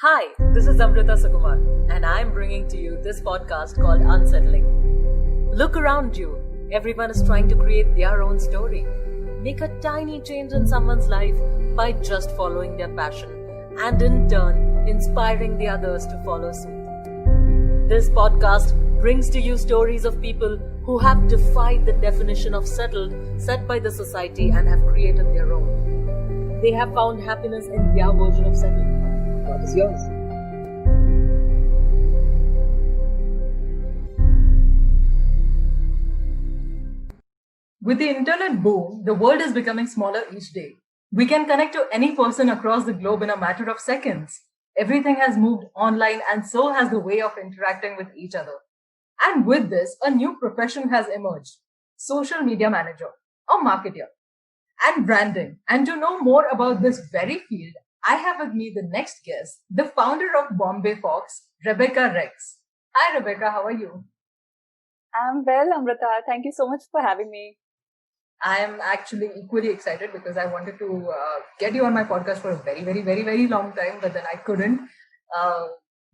Hi, this is Amrita Sukumar, and I'm bringing to you this podcast called Unsettling. Look around you. Everyone is trying to create their own story. Make a tiny change in someone's life by just following their passion, and in turn, inspiring the others to follow suit. This podcast brings to you stories of people who have defied the definition of settled set by the society and have created their own. They have found happiness in their version of settled. What is yours? With the internet boom, the world is becoming smaller each day. We can connect to any person across the globe in a matter of seconds. Everything has moved online, and so has the way of interacting with each other. And with this, a new profession has emerged: social media manager, or marketer, and branding. And to know more about this very field, I have with me the next guest, the founder of Bombay Fox, Rebecca Rex. Hi, Rebecca, how are you? I'm well, Amrita. Thank you so much for having me. I am actually equally excited because I wanted to get you on my podcast for a very, very, very, very long time, but then I couldn't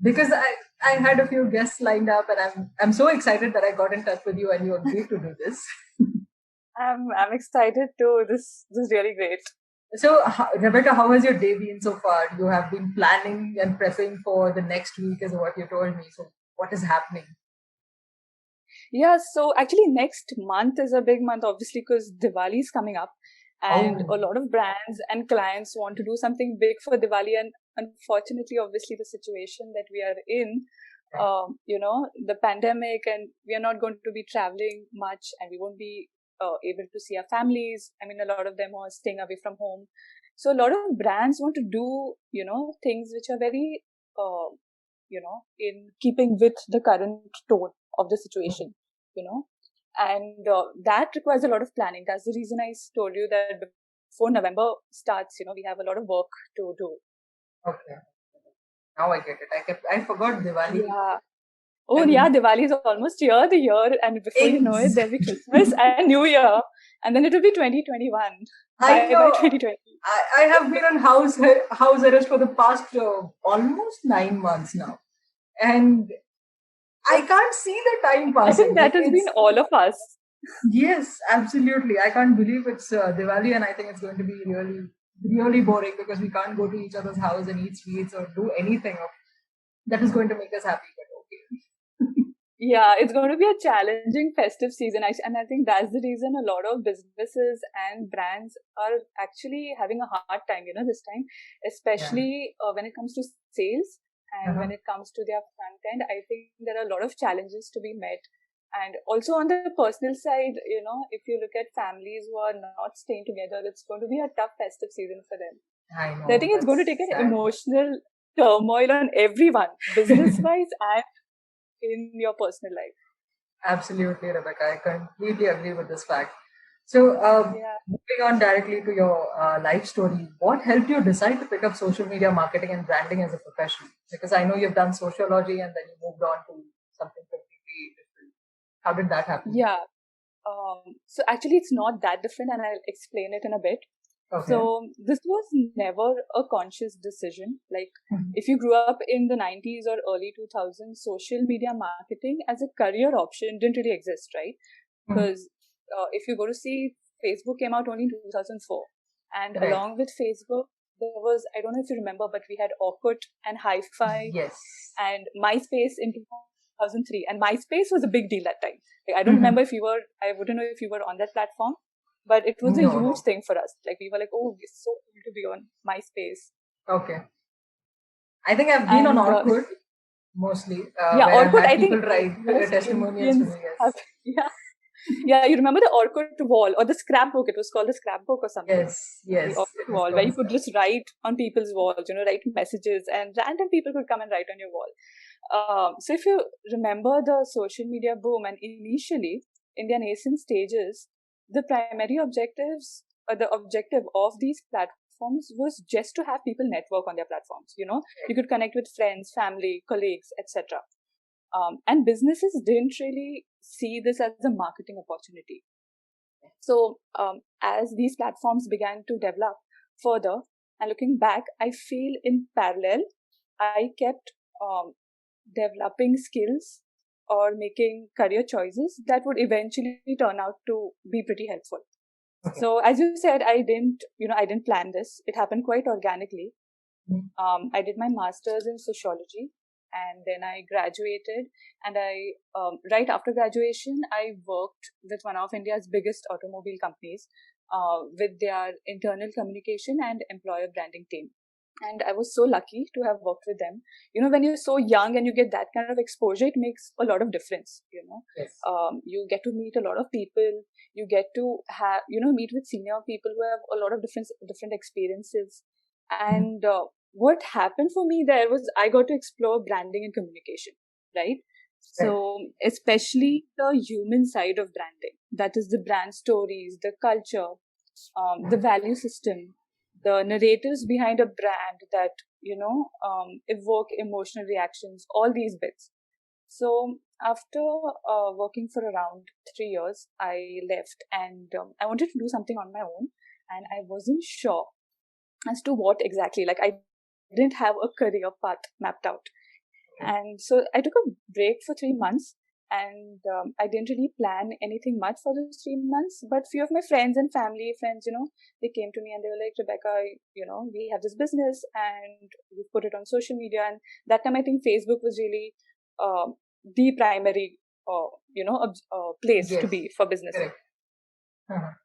because I had a few guests lined up, and I'm so excited that I got in touch with you and you agreed to do this. I'm excited too. This is really great. So, Rebecca, how has your day been so far? You have been planning and prepping for the next week, is what you told me. So, what is happening? Yeah, so actually next month is a big month, obviously, because Diwali is coming up, and a lot of brands and clients want to do something big for Diwali. And unfortunately, obviously, the situation that we are in, the pandemic, and we are not going to be traveling much, and we won't be able to see our families. I mean, a lot of them are staying away from home. So a lot of brands want to do, things which are very, in keeping with the current tone of the situation, and that requires a lot of planning. That's the reason I told you that before November starts, we have a lot of work to do. Okay. Now I get it. I forgot Diwali. Yeah. Oh, yeah, Diwali is almost the year, and before you know it, there'll be Christmas and New Year, and then it'll be 2021. I know. By 2020. I have been on house arrest for the past almost 9 months now, and I can't see the time passing. I think that has been all of us. Yes, absolutely. I can't believe it's Diwali, and I think it's going to be really, really boring because we can't go to each other's house and eat sweets or do anything that is going to make us happy. But okay. Yeah, it's going to be a challenging festive season. And I think that's the reason a lot of businesses and brands are actually having a hard time, this time, especially when it comes to sales and when it comes to their front end. I think there are a lot of challenges to be met. And also on the personal side, if you look at families who are not staying together, it's going to be a tough festive season for them. I know. So I think it's going to take an emotional turmoil on everyone, business-wise and in your personal life. Absolutely, Rebecca. I completely agree with this fact. So, moving on directly to your life story, what helped you decide to pick up social media marketing and branding as a profession? Because I know you've done sociology and then you moved on to something completely different. How did that happen? Yeah. So actually, it's not that different, and I'll explain it in a bit. Okay. So this was never a conscious decision. Like if you grew up in the 90s or early 2000s, social media marketing as a career option didn't really exist, right? Because if you go to see, Facebook came out only in 2004. And along with Facebook, there was, I don't know if you remember, but we had Orkut and Hi-Fi and MySpace in 2003. And MySpace was a big deal that time. Like, I don't remember I wouldn't know if you were on that platform. But it was a huge thing for us. Like, we were like, oh, it's so cool to be on MySpace. Okay. I think I've been on Orkut mostly. Orkut, I think. People write testimonials to me, Yeah, you remember the Orkut wall or the scrapbook? It was called the scrapbook or something. Yes. The Orkut wall, where you could just write on people's walls, write messages, and random people could come and write on your wall. So if you remember the social media boom, and initially, in their nascent stages, the primary objectives or the objective of these platforms was just to have people network on their platforms. You could connect with friends, family, colleagues, etc. And businesses didn't really see this as a marketing opportunity. So as these platforms began to develop further, and looking back, I feel in parallel, I kept developing skills or making career choices that would eventually turn out to be pretty helpful. Okay. So as you said, I didn't plan this. It happened quite organically. I did my master's in sociology, and then I graduated. And right after graduation, I worked with one of India's biggest automobile companies with their internal communication and employer branding team. And I was so lucky to have worked with them. When you're so young and you get that kind of exposure, it makes a lot of difference. Yes. You get to meet a lot of people. You get to have, meet with senior people who have a lot of different experiences. And what happened for me there was I got to explore branding and communication, right? So especially the human side of branding, that is the brand stories, the culture, the value system, the narratives behind a brand that, evoke emotional reactions, all these bits. So after working for around 3 years, I left, and I wanted to do something on my own, and I wasn't sure as to what exactly. Like, I didn't have a career path mapped out. And so I took a break for 3 months, and I didn't really plan anything much for those 3 months. But few of my friends and family friends, they came to me and they were like, Rebecca, we have this business and we put it on social media. And that time I think Facebook was really the primary, place to be for business. Correct.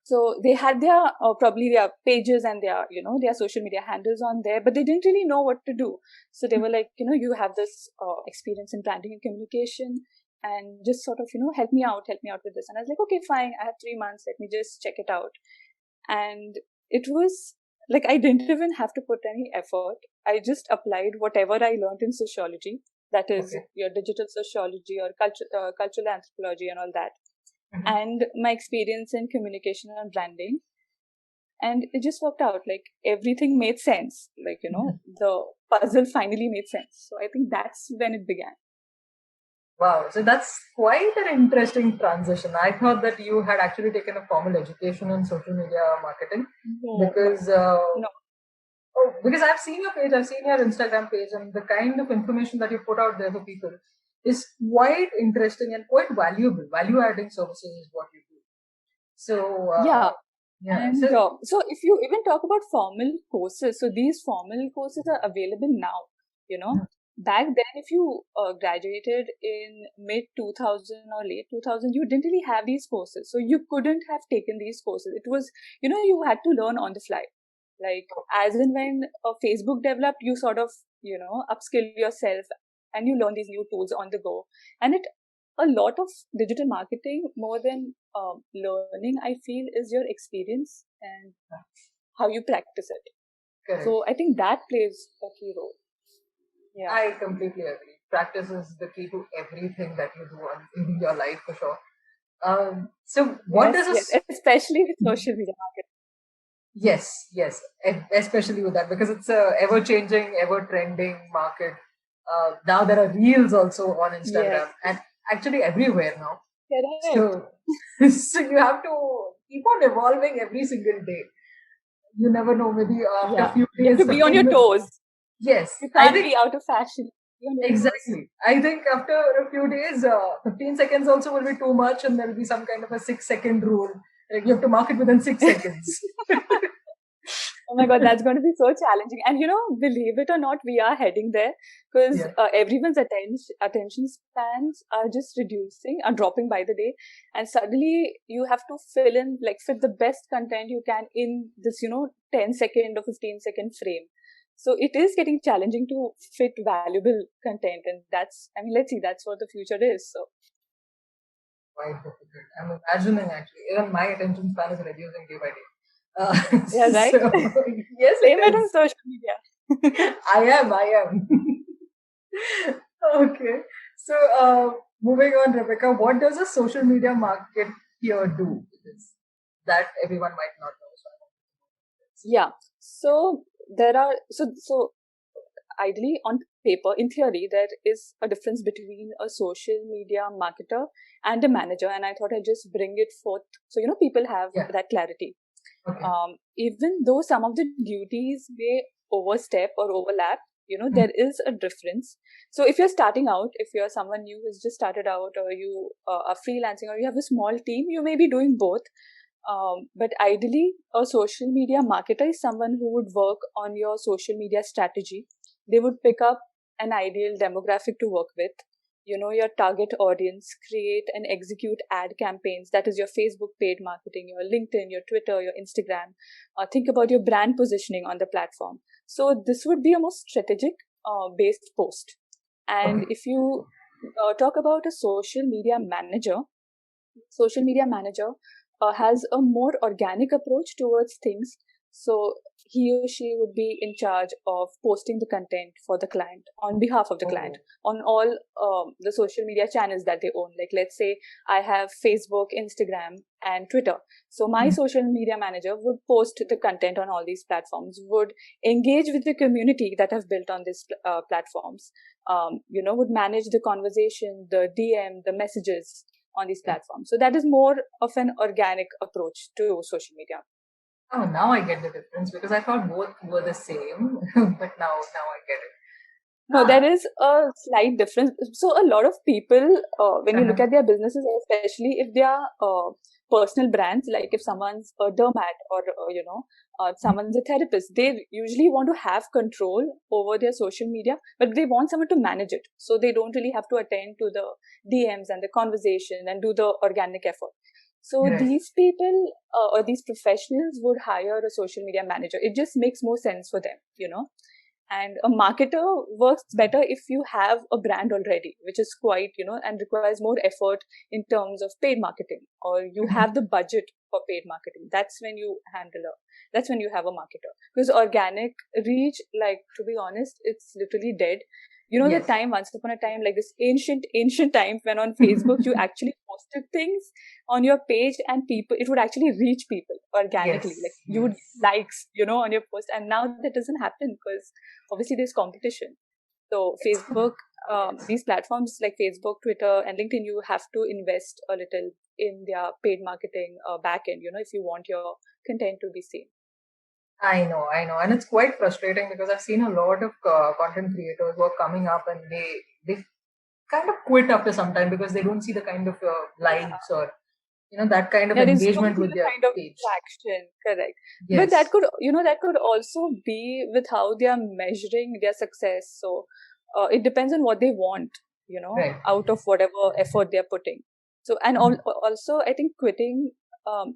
So they had their probably their pages and their social media handles on there, but they didn't really know what to do. So they were like, you have this experience in branding and communication, and just sort of help me out with this. And I was like, okay, fine, I have 3 months, let me just check it out. And it was like I didn't even have to put any effort. I just applied whatever I learned in sociology, that is your digital sociology or cultural anthropology and all that. And my experience in communication and branding, and it just worked out. Like, everything made sense. Like, the puzzle finally made sense. So I think that's when it began. Wow, so that's quite an interesting transition. I thought that you had actually taken a formal education in social media marketing. Because because I've seen your page, I've seen your Instagram page, and the kind of information that you put out there for people is quite interesting and quite valuable. Value-adding services is what you do. So And so if you even talk about formal courses, so these formal courses are available now. Back then, if you graduated in mid 2000 or late 2000, you didn't really have these courses, so you couldn't have taken these courses. It was, you had to learn on the fly. Like, as and when Facebook developed, you sort of upskill yourself and you learn these new tools on the go. And a lot of digital marketing, more than learning, I feel, is your experience and how you practice it. Correct. So I think that plays a key role. Yeah, I completely agree. Practice is the key to everything that you do in your life, for sure. So what does especially with social media marketing? Yes, especially with that, because it's a ever-changing, ever-trending market. Now there are reels also on Instagram and actually everywhere now. Correct. So you have to keep on evolving every single day. You never know, maybe after a few days. You have to be on your toes. Yes. You can't be out of fashion. Exactly. I think after a few days, 15 seconds also will be too much, and there will be some kind of a 6-second rule. Like, you have to market within 6 seconds. Oh my God, that's going to be so challenging. And believe it or not, we are heading there, because everyone's attention spans are just dropping by the day. And suddenly you have to fit the best content you can in this, 10-second or 15-second frame. So it is getting challenging to fit valuable content. And let's see, that's what the future is. So. Quite difficult. I'm imagining, actually, even my attention span is reducing day by day. Yeah, right? So, yes, same it on social media. I am. Okay. So, moving on, Rebecca, what does a social media market here do? Because that everyone might not know. Yeah. So there are so ideally, on paper, in theory, there is a difference between a social media marketer and a manager, and I thought I'd just bring it forth so people have that clarity. Okay. Even though some of the duties may overstep or overlap, There is a difference. So if you're starting out, if you're someone new who's just started out, or you are freelancing, or you have a small team, you may be doing both. But ideally, a social media marketer is someone who would work on your social media strategy. They would pick up an ideal demographic to work with, your target audience, create and execute ad campaigns. That is your Facebook paid marketing, your LinkedIn, your Twitter, your Instagram. Think about your brand positioning on the platform. So this would be a more strategic based post. And if you talk about a social media manager has a more organic approach towards things. So he or she would be in charge of posting the content for the client on behalf of the client on all the social media channels that they own. Like, let's say I have Facebook, Instagram, and Twitter. So my social media manager would post the content on all these platforms, would engage with the community that have built on these platforms, would manage the conversation, the DM, the messages on these platforms. So that is more of an organic approach to social media. Oh, now I get the difference, because I thought both were the same, but now I get it. No, there is a slight difference. So a lot of people, when you look at their businesses, especially if they are personal brands, like if someone's a dermat or someone's a therapist, they usually want to have control over their social media, but they want someone to manage it. So they don't really have to attend to the DMs and the conversation and do the organic effort. So these people or these professionals would hire a social media manager. It just makes more sense for them, And a marketer works better if you have a brand already, which is quite, and requires more effort in terms of paid marketing, or you have the budget for paid marketing. That's when you have a marketer. Because organic reach, like, to be honest, it's literally dead. The time, once upon a time, like this ancient time when on Facebook, you actually posted things on your page and it would actually reach people organically. Like you would likes, on your post. And now that doesn't happen because obviously there's competition. So Facebook, these platforms like Facebook, Twitter, and LinkedIn, you have to invest a little in their paid marketing backend, if you want your content to be seen. I know. And it's quite frustrating because I've seen a lot of content creators who are coming up and they kind of quit after some time because they don't see the kind of likes or, that kind of engagement with their kind of page. traction, correct. Yes. But that could also be with how they are measuring their success. So it depends on what they want, out of whatever effort they're putting. So, and also I think quitting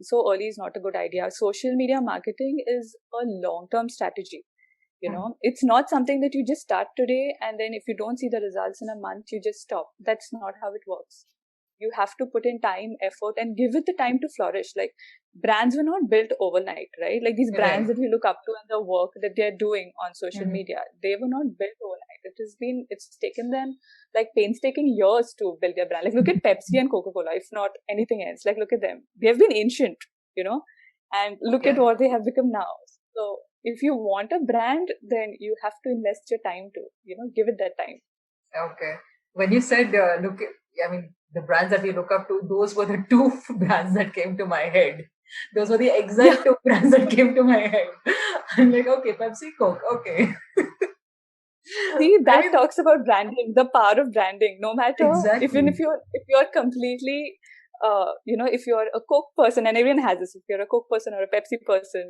so early is not a good idea. Social media marketing is a long-term strategy. It's not something that you just start today and then if you don't see the results in a month, you just stop. That's not how it works. You have to put in time, effort, and give it the time to flourish. Like, brands were not built overnight, right? Like these brands that we look up to and the work that they're doing on social media, they were not built overnight. It's taken them like painstaking years to build their brand. Like, look at Pepsi and Coca-Cola, if not anything else. Like, look at them. They have been ancient, and look at what they have become now. So if you want a brand, then you have to invest your time to, give it that time. Okay. When you said, the brands that we look up to, those were the two brands that came to my head. Those were the exact two brands that came to my head. I'm like, okay, Pepsi, Coke, okay. See, that talks about branding, the power of branding. No matter, even if you're completely, if you're a Coke person, and everyone has this, if you're a Coke person or a Pepsi person,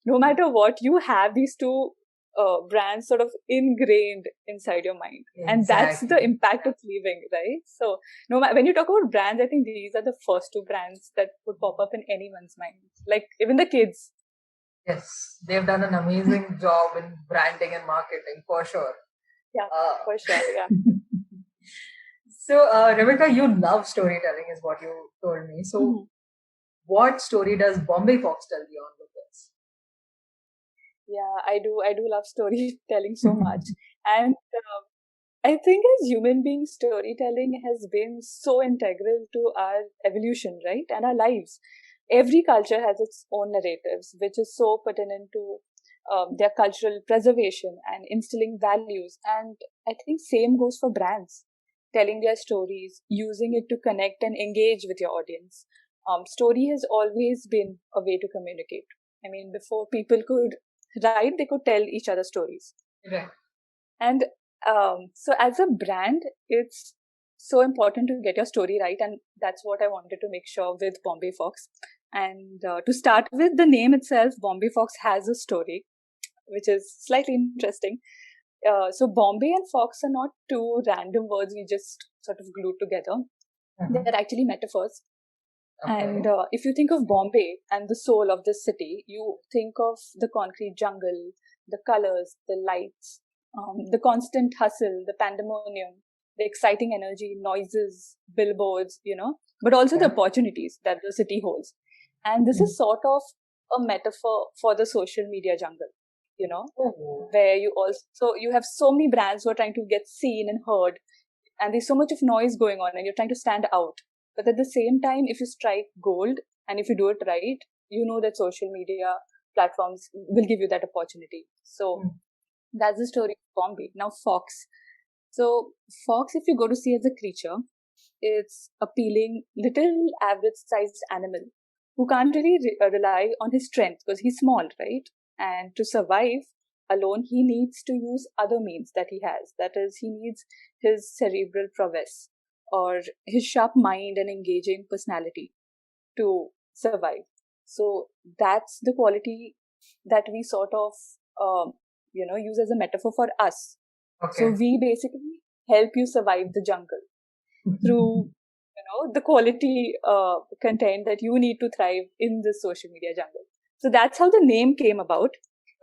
no matter what, you have these two brands sort of ingrained inside your mind. And that's the impact it's leaving, right? So when you talk about brands, I think these are the first two brands that would pop up in anyone's mind, like even the kids. Yes, they've done an amazing job in branding and marketing, for sure. Yeah, for sure, yeah. So, Rebecca, you love storytelling is what you told me. So, what story does Bombay Fox tell beyond the words? Yeah, I do love storytelling so much. And I think as human beings, storytelling has been so integral to our evolution, right? And our lives. Every culture has its own narratives, which is so pertinent to their cultural preservation and instilling values. And I think same goes for brands, telling their stories, using it to connect and engage with your audience. Story has always been a way to communicate. I mean, before people could write, they could tell each other stories. Right. And so as a brand, it's so important to get your story right. And that's what I wanted to make sure with Bombay Fox. And to start with, the name itself, Bombay Fox, has a story, which is slightly interesting. So Bombay and Fox are not two random words we just sort of glued together. Mhm. They're actually metaphors. Okay. And if you think of Bombay and the soul of this city, you think of the concrete jungle, the colors, the lights, the constant hustle, the pandemonium, the exciting energy, noises, billboards, but also the Yeah. opportunities that the city holds. And this Mhm. is sort of a metaphor for the social media jungle, Oh. where you have so many brands who are trying to get seen and heard, and there's so much of noise going on, and you're trying to stand out. But at the same time, if you strike gold and if you do it right, you know that social media platforms will give you that opportunity. So Mm. that's the story of Bombay. Now, Fox. So, Fox, if you go to see as a creature, it's appealing, little average sized animal who can't really rely on his strength because he's small, right? And to survive alone, he needs to use other means that he has. That is, he needs his cerebral prowess or his sharp mind and engaging personality to survive. So that's the quality that we sort of, use as a metaphor for us. So Okay. we basically help you survive the jungle through the quality content that you need to thrive in this social media jungle. So that's how the name came about.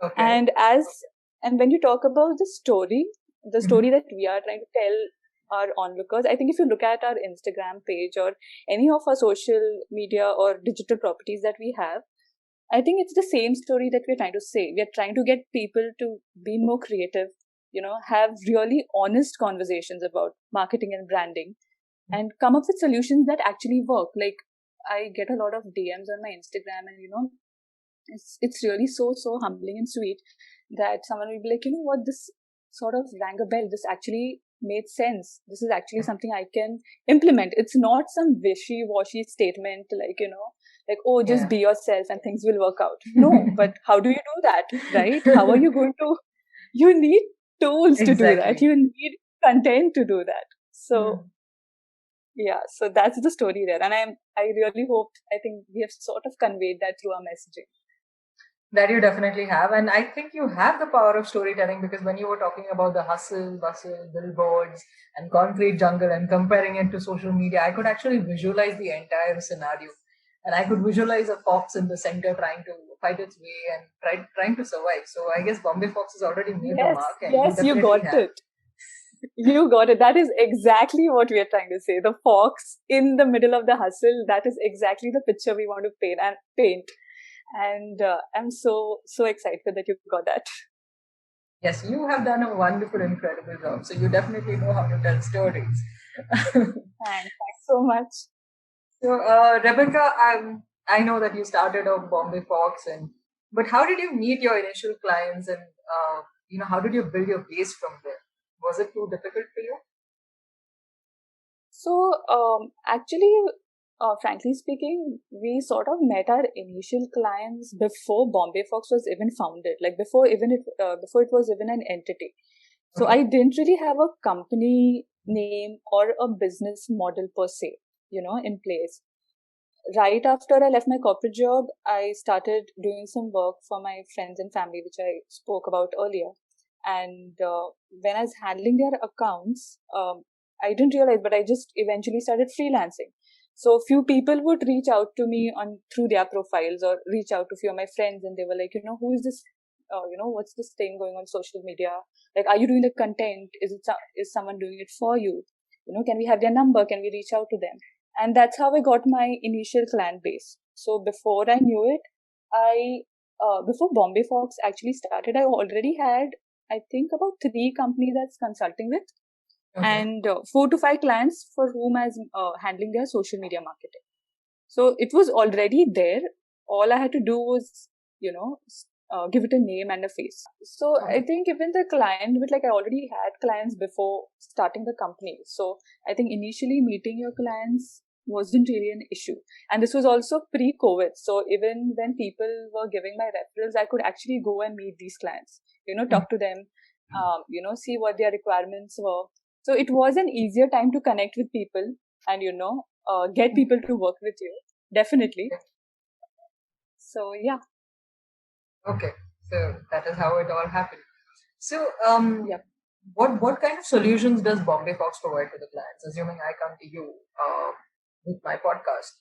Okay. And when you talk about the Mhm. story that we are trying to tell our onlookers, I think if you look at our Instagram page or any of our social media or digital properties that we have, I think it's the same story that we're trying to say. We're trying to get people to be more creative, have really honest conversations about marketing and branding, and come up with solutions that actually work. Like, I get a lot of DMs on my Instagram, and it's really so humbling and sweet that someone will be like, what, this sort of rang a bell. This actually made sense. This is actually something I can implement. It's not some wishy-washy statement like, like, oh, just Yeah. be yourself and things will work out. No, but how do you do that, right? How are you going to? You need tools to do that. Exactly. You need content to do that. So Mm. yeah, so that's the story there, and I really hope, I think we have sort of conveyed that through our messaging. That you definitely have. And I think you have the power of storytelling because when you were talking about the hustle, bustle, billboards, and concrete jungle and comparing it to social media, I could actually visualize the entire scenario. And I could visualize a fox in the center trying to fight its way and trying to survive. So I guess Bombay Fox has already made the Yes, mark, and you yes, you definitely got have. it. You got it. That is exactly what we are trying to say. The fox in the middle of the hustle, that is exactly the picture we want to paint. And I'm so excited that you got that. Yes, you have done a wonderful, incredible job. So you definitely know how to tell stories. Thanks so much. So, Rebecca, I know that you started off Bombay Fox, but how did you meet your initial clients, and how did you build your base from there? Was it too difficult for you? So, actually, frankly speaking, we sort of met our initial clients before Bombay Fox was even founded, like before it was even an entity. So Okay. I didn't really have a company name or a business model per se, in place. Right after I left my corporate job, I started doing some work for my friends and family, which I spoke about earlier. And when I was handling their accounts, I didn't realize, but I just eventually started freelancing. So few people would reach out to me on through their profiles or reach out to few of my friends, and they were like, who is this? What's this thing going on social media? Like, are you doing the content? Is someone doing it for you? Can we have their number? Can we reach out to them? And that's how I got my initial client base. So before I knew it, I before Bombay Fox actually started, I already had, I think, about 3 companies I was consulting with, Okay. and 4 to 5 clients for whom I was handling their social media marketing. So it was already there. All I had to do was, give it a name and a face. So I Okay. think even the client, but like I already had clients before starting the company. So I think initially meeting your clients wasn't really an issue. And this was also pre-COVID. So even when people were giving my referrals, I could actually go and meet these clients, Mm. talk to them. see what their requirements were. So it was an easier time to connect with people and, get people to work with you. Definitely. So, yeah. Okay, so that is how it all happened. So, Yep. what kind of solutions does Bombay Fox provide to the clients? Assuming I come to you with my podcast.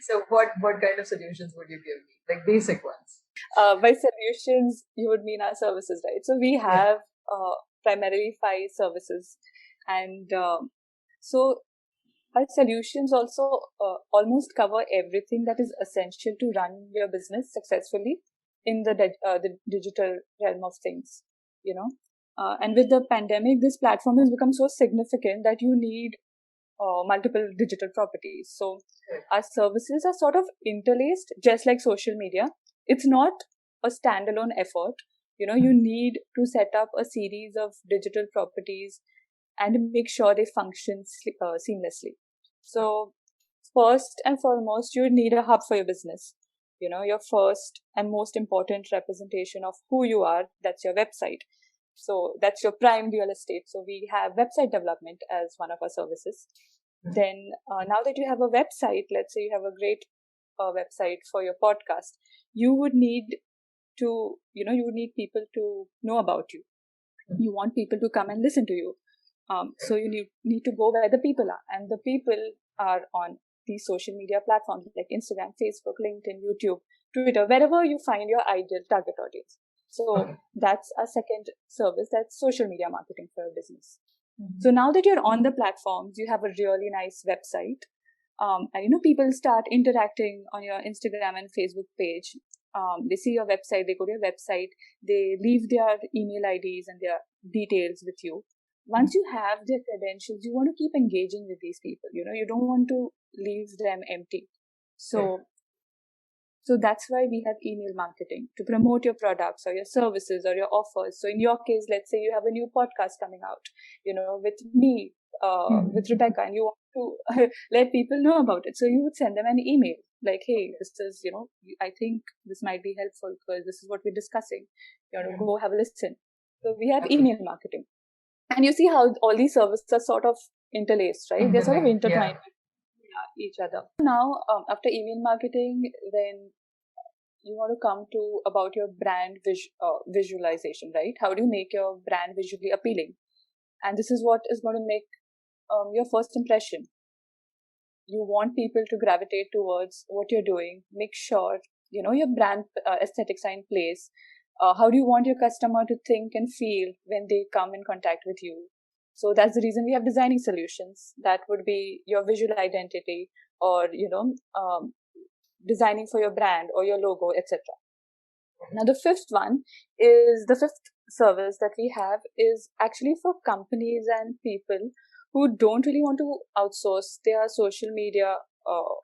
So, what kind of solutions would you give me? Like basic ones. By solutions, you would mean our services, right? So we have primarily 5 services, and so our solutions also almost cover everything that is essential to run your business successfully in the digital realm of things. And with the pandemic, this platform has become so significant that you need multiple digital properties. So our services are sort of interlaced, just like social media. It's not a standalone effort. You need to set up a series of digital properties and make sure they function seamlessly. So first and foremost, you need a hub for your business. Your first and most important representation of who you are, that's your website. So that's your prime real estate. So we have website development as one of our services. Then now that you have a website, let's say you have a great website for your podcast, you would need people to know about you. You want people to come and listen to you. So you need to go where the people are, and the people are on these social media platforms like Instagram, Facebook, LinkedIn, YouTube, Twitter, wherever you find your ideal target audience. So that's our second service, that's social media marketing for a business. So now that you're on the platforms, you have a really nice website, and people start interacting on your Instagram and Facebook page. They see your website, they go to your website, they leave their email IDs and their details with you. Once you have their credentials, you want to keep engaging with these people. You don't want to leave them empty. So that's why we have email marketing to promote your products or your services or your offers. So in your case, let's say you have a new podcast coming out, with me, with Rebecca, and you want to let people know about it. So you would send them an email like, hey, this is, I think this might be helpful because this is what we're discussing. Go have a listen. So we have email marketing. And you see how all these services are sort of interlaced, right? They're sort of intertwined with each other. Now, after email marketing, then you want to come to about your brand visualization, right? How do you make your brand visually appealing? And this is what is going to make your first impression. You want people to gravitate towards what you're doing. Make sure, your brand aesthetics are in place. How do you want your customer to think and feel when they come in contact with you? So that's the reason we have designing solutions. That would be your visual identity, or, designing for your brand or your logo, etc. Now, the fifth service that we have is actually for companies and people who don't really want to outsource their social media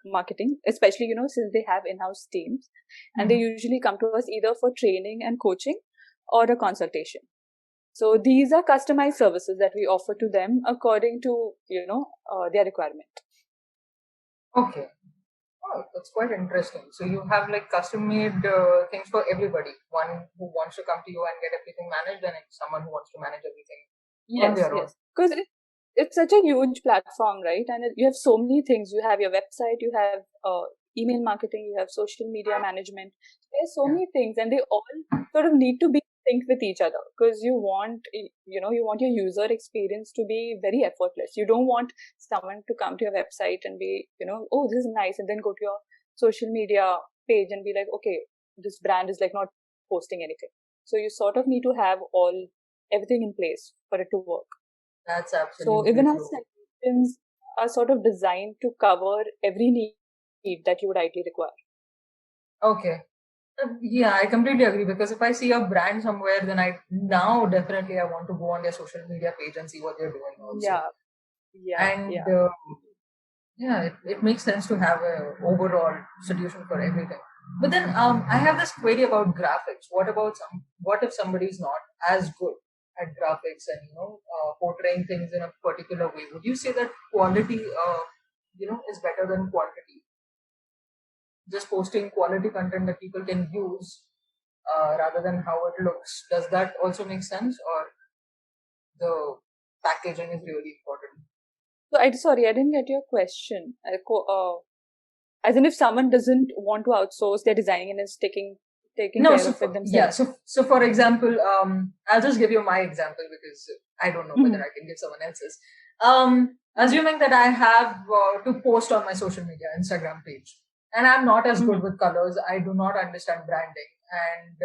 marketing, especially, since they have in-house teams, and they usually come to us either for training and coaching or a consultation. So these are customized services that we offer to them according to, their requirement. Okay. Oh, that's quite interesting. So you have like custom-made things for everybody. One who wants to come to you and get everything managed, and someone who wants to manage everything on their own. Yes. Because it's such a huge platform, right? And you have so many things. You have your website, you have email marketing, you have social media management. There's so many things, and they all sort of need to be synced with each other, because you want your user experience to be very effortless. You don't want someone to come to your website and be, oh, this is nice, and then go to your social media page and be like, okay, this brand is like not posting anything. So you sort of need to have everything in place for it to work. That's absolutely so even true. our solutions are sort of designed to cover every need that you would ideally require. Okay. Yeah, I completely agree, because if I see a brand somewhere, then definitely I want to go on their social media page and see what they're doing also. It makes sense to have a overall solution for everything. But then I have this query about graphics. What if somebody is not as good at graphics and portraying things in a particular way? Would you say that quality is better than quantity? Just posting quality content that people can use rather than how it looks. Does that also make sense, or the packaging is really important? So sorry, I didn't get your question. As in, if someone doesn't want to outsource their designing and is taking No, care so of it yeah, themselves. so for example, I'll just give you my example because I don't know whether I can give someone else's. Assuming that I have to post on my social media Instagram page, and I'm not as good with colors, I do not understand branding, and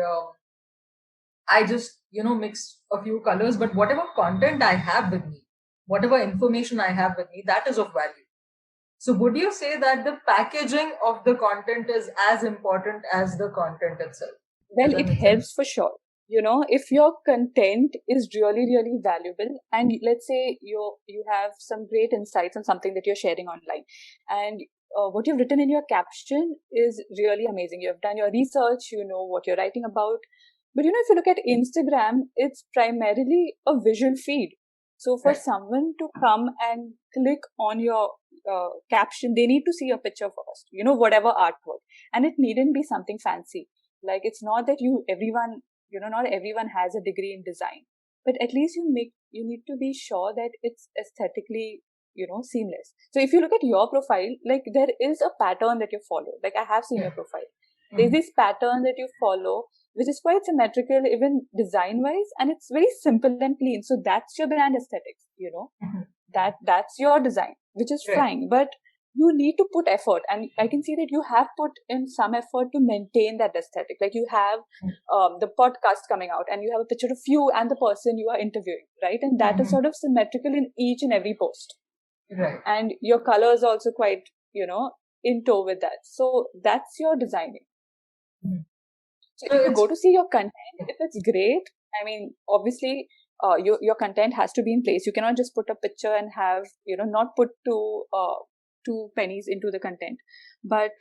I just mix a few colors, but whatever content I have with me, whatever information I have with me, that is of value. So would you say that the packaging of the content is as important as the content itself? Well, Does that it make sense? helps for sure. If your content is really, really valuable, and let's say you have some great insights on something that you're sharing online, and what you've written in your caption is really amazing. You have done your research, you know what you're writing about. But if you look at Instagram, it's primarily a visual feed. So for Right. someone to come and click on your caption, they need to see a picture first, whatever artwork. And it needn't be something fancy. Like, it's not that not everyone has a degree in design, but at least you need to be sure that it's aesthetically, seamless. So if you look at your profile, like, there is a pattern that you follow. Like, I have seen your profile. There's this pattern that you follow, which is quite symmetrical, even design wise, and it's very simple and clean. So that's your brand aesthetics. That's your design, which is Right. fine. But you need to put effort, and I can see that you have put in some effort to maintain that aesthetic. Like, you have the podcast coming out, and you have a picture of you and the person you are interviewing, right? And that is sort of symmetrical in each and every post. Right. And your color is also quite, in tow with that. So that's your designing. So if you go to see your content, if it's great, I mean, obviously, your content has to be in place. You cannot just put a picture and have, not put two pennies into the content. But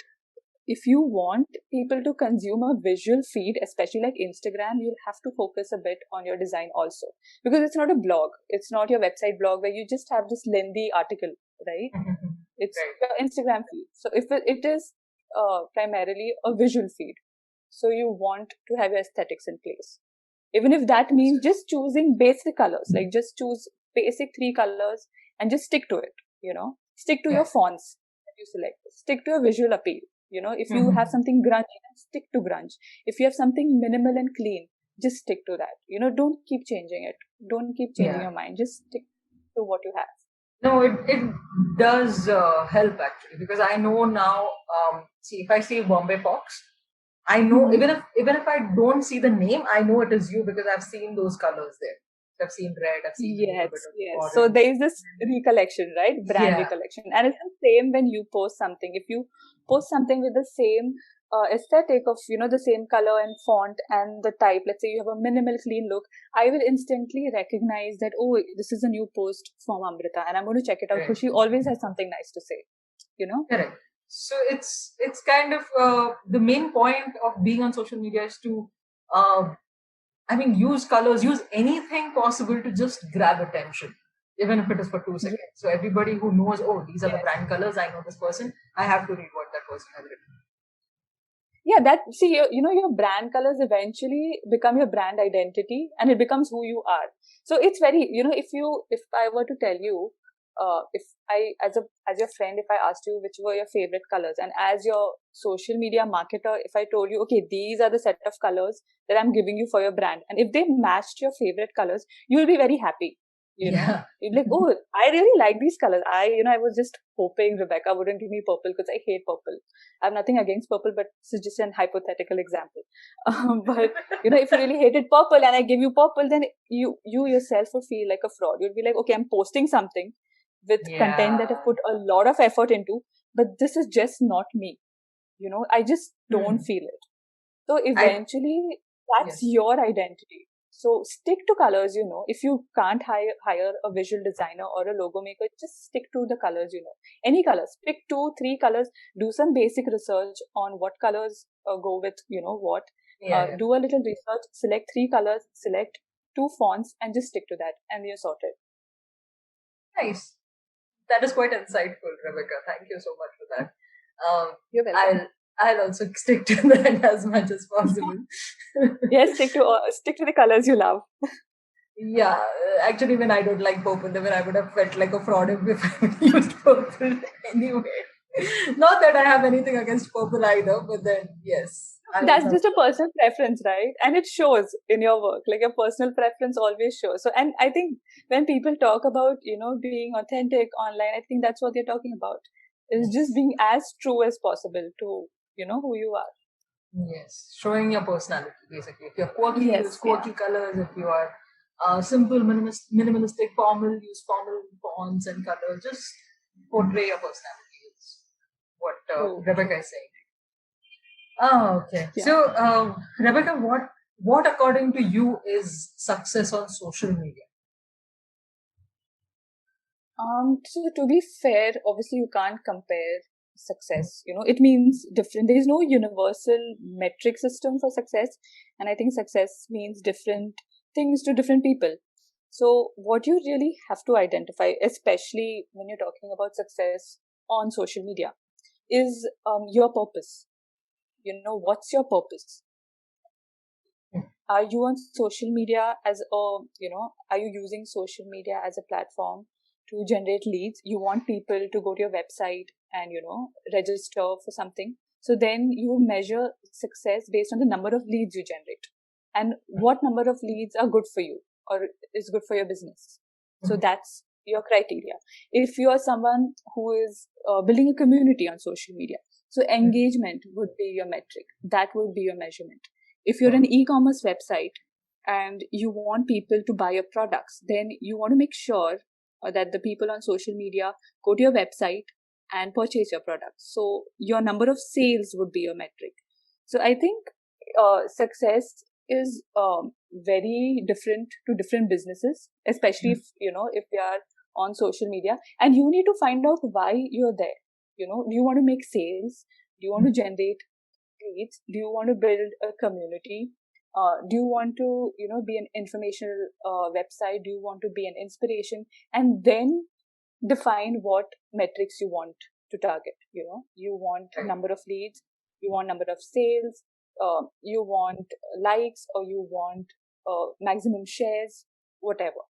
if you want people to consume a visual feed, especially like Instagram, you'll have to focus a bit on your design also. Because it's not a blog. It's not your website blog where you just have this lengthy article, right? It's Right. your Instagram feed. So if it is primarily a visual feed, so you want to have your aesthetics in place. Even if that means just choosing basic colors, like just choose basic 3 colors and just stick to it, stick to your fonts that you select, stick to your visual appeal. If you have something grungy, then stick to grunge. If you have something minimal and clean, just stick to that. Don't keep changing it. Don't keep changing your mind. Just stick to what you have. No, it does help actually, because I know now. See, if I see Bombay Fox, I know even if I don't see the name, I know it is you because I've seen those colors there. I've seen red. I've seen a little bit of Yes. So orange. there is this recollection, right? Brand Yeah. recollection. And it's the same when you post something. If you post something with the same aesthetic of, the same color and font and the type, let's say you have a minimal clean look, I will instantly recognize that, oh, this is a new post from Amrita and I'm going to check it out because she always has something nice to say, Correct. So it's kind of the main point of being on social media is to use colors, use anything possible to just grab attention, even if it is for 2 seconds. So everybody who knows, oh, these are the brand colors, I know this person, I have to read what that person has written. Yeah, your brand colors eventually become your brand identity and it becomes who you are. So it's very, if I were to tell you, if I, as your friend, if I asked you which were your favorite colors, and as your social media marketer, if I told you, okay, these are the set of colors that I'm giving you for your brand, and if they matched your favorite colors, you'll be very happy. You'd be like, oh, I really like these colors. I was just hoping Rebecca wouldn't give me purple because I hate purple. I have nothing against purple, but this is just an hypothetical example. But if you really hated purple and I give you purple, then you yourself would feel like a fraud. You'd be like, okay, I'm posting something with content that I've put a lot of effort into, but this is just not me. I just don't feel it. So eventually, that's your identity. So stick to colors, If you can't hire a visual designer or a logo maker, just stick to the colors, Any colors. Pick 2-3 colors. Do some basic research on what colors go with, what. Do a little research. Select 3 colors. Select 2 fonts and just stick to that. And you're sorted. Nice. That is quite insightful, Rebecca. Thank you so much for that. You're welcome. I'll also stick to that as much as possible. Yes, stick to the colors you love. Yeah, actually, even I don't like purple. Even I would have felt like a fraud if I used purple anyway. Not that I have anything against purple either, but then yes, I was That's not. just a personal preference, right? And it shows in your work. Like your personal preference always shows. So, and I think when people talk about, being authentic online, I think that's what they're talking about. Is just being as true as possible to, who you are. Yes, showing your personality basically. If you're quirky, use Yes, yeah. quirky colors. If you are simple, minimalistic, formal, use formal fonts and colors. Just portray your personality. Is what True, Rebecca true. is saying. Oh, okay. Yeah. So, Rebecca, what according to you is success on social media? So to be fair, obviously you can't compare success. It means different. There is no universal metric system for success, and I think success means different things to different people. So what you really have to identify, especially when you're talking about success on social media, is your purpose. What's your purpose? Are you on social media are you using social media as a platform to generate leads? You want people to go to your website and, register for something. So then you measure success based on the number of leads you generate and what number of leads are good for you or is good for your business. So that's your criteria. If you are someone who is building a community on social media, so engagement would be your metric. That would be your measurement. If you're an e-commerce website and you want people to buy your products, then you want to make sure that the people on social media go to your website and purchase your products. So your number of sales would be your metric. So I think success is very different to different businesses, especially if they are on social media, and you need to find out why you're there. Do you want to make sales? Do you want to generate leads? Do you want to build a community? Do you want to be an informational website? Do you want to be an inspiration? And then define what metrics you want to target. You want number of leads, you want number of sales, you want likes, or you want maximum shares, whatever,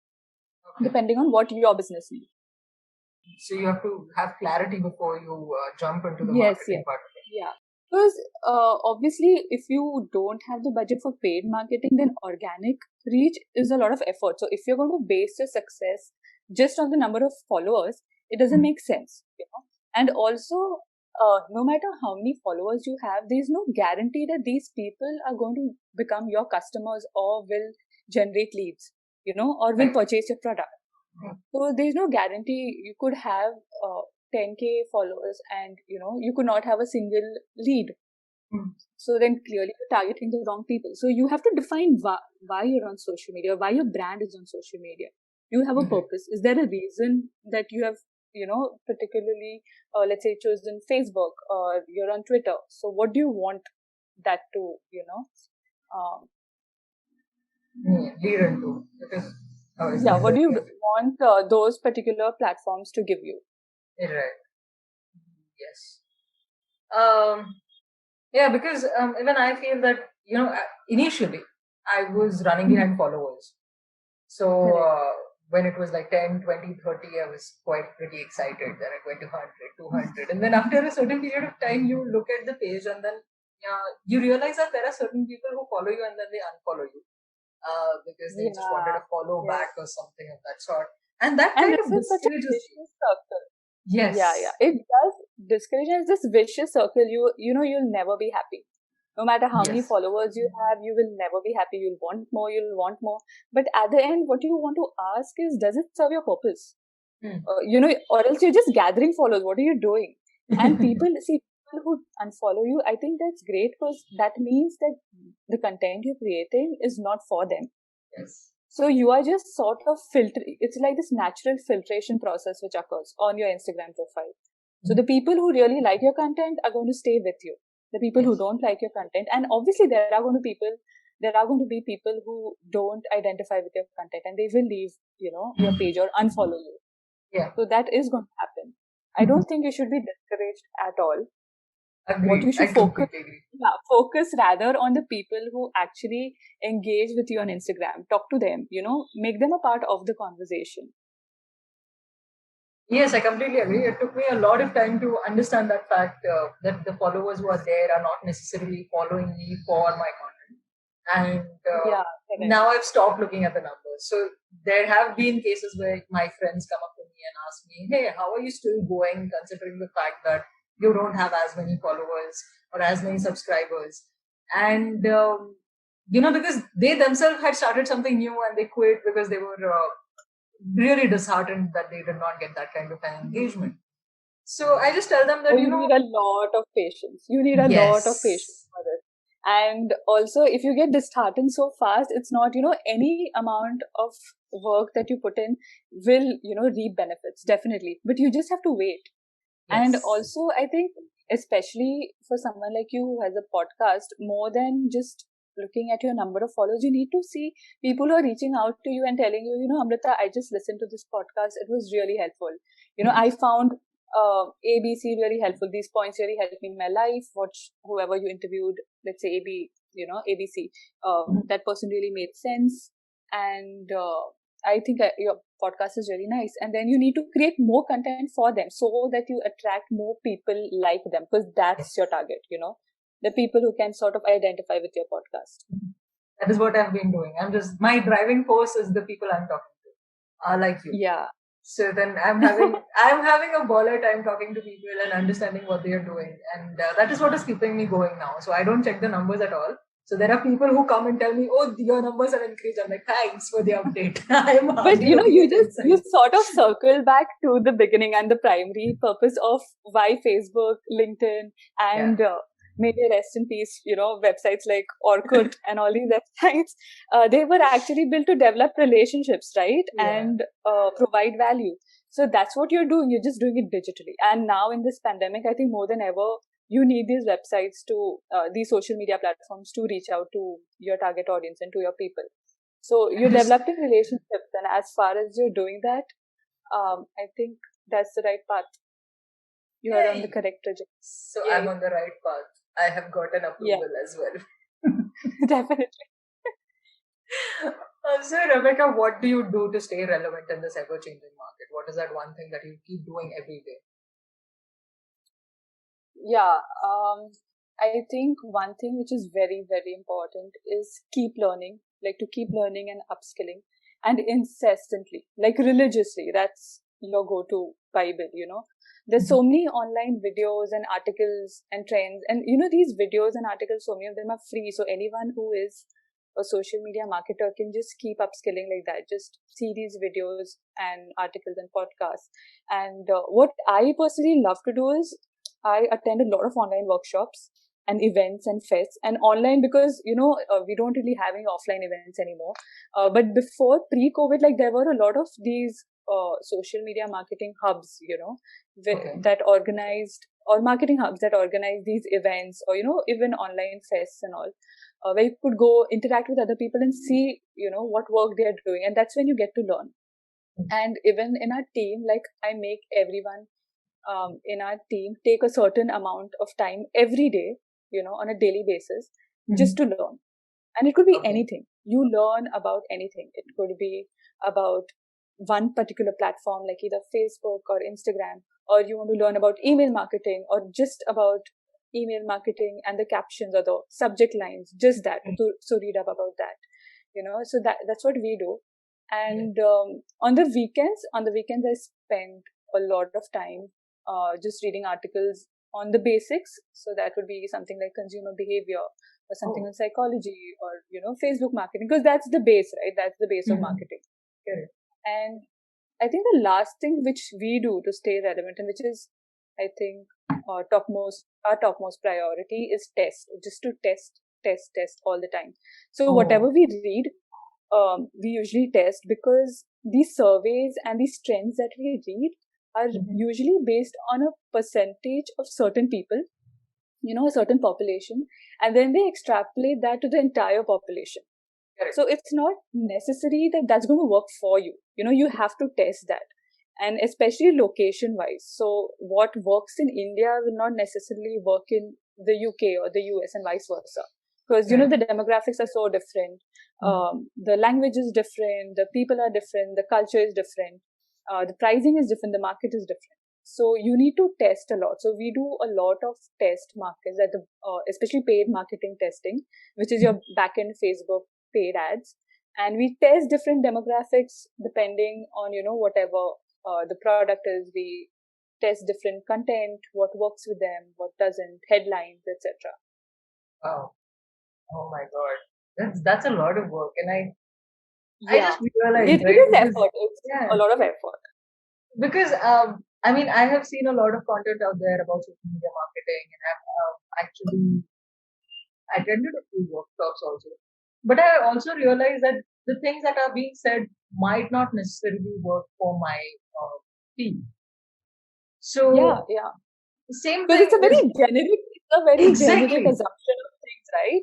depending on what your business needs. So you have to have clarity before you jump into the Yes, marketing yes. part of it. Yeah. Because obviously, if you don't have the budget for paid marketing, then organic reach is a lot of effort. So if you're going to base your success just on the number of followers, it doesn't make sense. And also, no matter how many followers you have, there's no guarantee that these people are going to become your customers or will generate leads, or will purchase your product. So there's no guarantee. You could have 10K followers and you could not have a single lead. So then clearly you're targeting the wrong people. So you have to define why you're on social media, why your brand is on social media. You have a purpose. Is there a reason that you have particularly let's say chosen Facebook or you're on Twitter? So what do you want that to lead into? Because yeah, what do you want those particular platforms to give you? Right. Yes. Yeah, because even I feel that initially I was running behind followers. So when it was like 10, 20, 30, I was quite pretty excited. Then it went to 100, 200. And then after a certain period of time, you look at the page and then you realize that there are certain people who follow you and then they unfollow you because they just wanted to follow back or something of that sort. And that kind this of is such a discourages you. vicious circle. Yes. Yeah. It does discourage. It's this vicious circle. You'll never be happy. No matter how many followers you have, you will never be happy. You'll want more. But at the end, what you want to ask is, does it serve your purpose? Or else you're just gathering followers. What are you doing? And people who unfollow you, I think that's great because that means that the content you're creating is not for them. Yes. So you are just sort of filtering. It's like this natural filtration process which occurs on your Instagram profile. So the people who really like your content are going to stay with you. The people who don't like your content, and obviously there are going to be people who don't identify with your content and they will leave, your page or unfollow you. Yeah. So that is going to happen. I don't think you should be discouraged at all. What you Agreed. I should completely agree. focus rather on the people who actually engage with you on Instagram. Talk to them, make them a part of the conversation. Yes, I completely agree. It took me a lot of time to understand that fact that the followers who are there are not necessarily following me for my content. And Yeah, correct. now I've stopped looking at the numbers. So there have been cases where my friends come up to me and ask me, "Hey, how are you still going considering the fact that you don't have as many followers or as many subscribers?" And because they themselves had started something new and they quit because they were really disheartened that they did not get that kind of an engagement. So I just tell them Oh, that, you need a lot of patience. You need a lot of patience yes, for it. And also, if you get disheartened so fast, it's not, any amount of work that you put in will, reap benefits, definitely. But you just have to wait. And yes, also, I think, especially for someone like you who has a podcast, more than just looking at your number of followers, you need to see people who are reaching out to you and telling you, Amrita, I just listened to this podcast. It was really helpful. I found ABC really helpful. These points really helped me in my life. Watch whoever you interviewed, let's say ABC. That person really made sense. And I think your podcast is really nice. And then you need to create more content for them so that you attract more people like them, because that's your target, the people who can sort of identify with your podcast. that is what I've been doing. My driving force is the people I'm talking to, like you. Yeah. So then I'm having a baller time talking to people and understanding what they are doing, and that is what is keeping me going now. So I don't check the numbers at all. So there are people who come and tell me, "Oh, your numbers have increased." I'm like, "Thanks for the update." I'm But hardly looking at the you insights. sort of circle back to the beginning and the primary purpose of why Facebook, LinkedIn, Yeah. and maybe rest in peace, websites like Orkut and all these websites. They were actually built to develop relationships, right, Yeah. and provide value. So that's what you're doing. You're just doing it digitally. And now in this pandemic, I think more than ever, you need these websites to these social media platforms to reach out to your target audience and to your people. So you're Just developing relationships, and as far as you're doing that, I think that's the right path. You are on the yay. correct trajectory. So I'm Yay! on the right path. I have gotten Yeah, approval as well. definitely. So, Rebecca, what do you do to stay relevant in this ever changing market? What is that one thing that you keep doing every day? Yeah, I think one thing which is very, very important is keep learning, like to keep learning and upskilling, and incessantly, like religiously. That's your go-to Bible. There's so many online videos and articles and trends, and these videos and articles, so many of them are free. So anyone who is a social media marketer can just keep upskilling like that. Just see these videos and articles and podcasts. And what I personally love to do is I attend a lot of online workshops and events and fests, and online because we don't really have any offline events anymore. But before pre-COVID, like there were a lot of these social media marketing hubs, Okay. that organized, or marketing hubs that organize these events, or even online fests and all, where you could go interact with other people and see what work they are doing, and that's when you get to learn. And even in our team, like I make everyone in our team take a certain amount of time every day, on a daily basis, just to learn. And it could be Okay. anything. You learn about anything. It could be about one particular platform, like either Facebook or Instagram, or you want to learn about email marketing, or just about email marketing and the captions or the subject lines, just that. So read up about that. So that's what we do. And on the weekends, I spend a lot of time just reading articles on the basics. So that would be something like consumer behavior, or something Oh. on psychology, or Facebook marketing, because that's the base, right? That's the base of Mhm. marketing. Correct. And I think the last thing which we do to stay relevant, and which is, I think, our topmost priority, is test. Just to test all the time. So Oh. whatever we read, we usually test, because these surveys and these trends that we read are usually based on a percentage of certain people, a certain population, and then they extrapolate that to the entire population. Correct. So it's not necessary that that's going to work for you. You have to test that. and especially location wise. So what works in India will not necessarily work in the UK or the US and vice versa. Because, Right. the demographics are so different. The language is different, the people are different, the culture is different, the pricing is different, the market is different. So you need to test a lot. So we do a lot of test markets at the, especially paid marketing testing, which is your back-end Facebook paid ads. And we test different demographics depending on, whatever the product is. We test different content, what works with them, what doesn't, headlines, etc. Wow. Oh my God. That's a lot of work. And I Yeah, just realized, it right? is Because effort. It's yeah, a lot of effort. because I mean, I have seen a lot of content out there about social media marketing, and I've actually attended a few workshops also. But I also realized that the things that are being said might not necessarily work for my field. Yeah, So yeah. same Because thing is it's a very generic exactly assumption of things, right?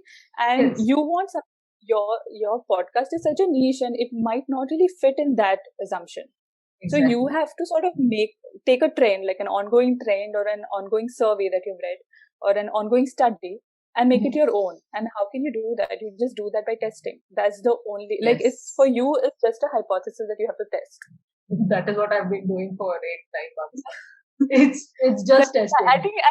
And yes, you want some, your podcast is such a niche and it might not really fit in that assumption. So you exactly. have to sort of take a trend, like an ongoing trend or an ongoing survey that you've read or an ongoing study, and make it Mhm. your own. And how can you do that? You just do that by testing. That's the only, like, it's for Yes, you, it's just a hypothesis that you have to test. that is what I've been doing for 8 9 months. It's Like, just I testing. think